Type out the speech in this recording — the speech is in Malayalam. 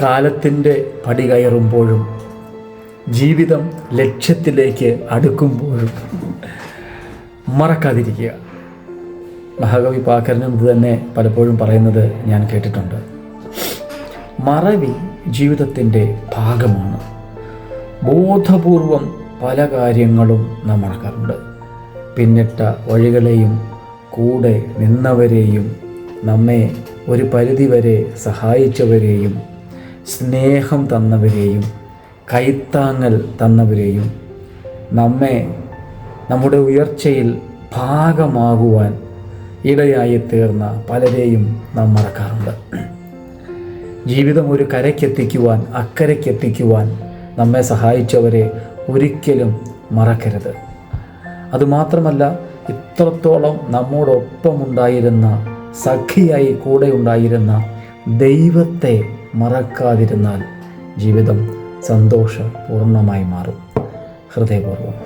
കാലത്തിൻ്റെ പടി കയറുമ്പോഴും ജീവിതം ലക്ഷ്യത്തിലേക്ക് അടുക്കുമ്പോഴും മറക്കാതിരിക്കുക. മഹാകവി പാക്കരനും ഇത് തന്നെ പലപ്പോഴും പറയുന്നത് ഞാൻ കേട്ടിട്ടുണ്ട്. മറവി ജീവിതത്തിൻ്റെ ഭാഗമാണ്. ബോധപൂർവം പല കാര്യങ്ങളും നാം മറക്കാറുണ്ട്. പിന്നിട്ട വഴികളെയും കൂടെ നിന്നവരെയും നമ്മെ ഒരു പരിധിവരെ സഹായിച്ചവരെയും സ്നേഹം തന്നവരെയും കൈത്താങ്ങൽ തന്നവരെയും നമ്മെ നമ്മുടെ ഉയർച്ചയിൽ ഭാഗമാകുവാൻ ഇടയായി തീർന്ന പലരെയും നാം മറക്കാറുണ്ട്. ജീവിതം ഒരു കരയ്ക്കെത്തിക്കുവാൻ, അക്കരയ്ക്കെത്തിക്കുവാൻ നമ്മെ സഹായിച്ചവരെ ഒരിക്കലും മറക്കരുത്. അതുമാത്രമല്ല, ഇത്രത്തോളം നമ്മോടൊപ്പമുണ്ടായിരുന്ന, സഖിയായി കൂടെ ഉണ്ടായിരുന്ന ദൈവത്തെ മറക്കാതിരുന്നാൽ ജീവിതം സന്തോഷപൂർണ്ണമായി മാറും. ഹൃദയപൂർവ്വം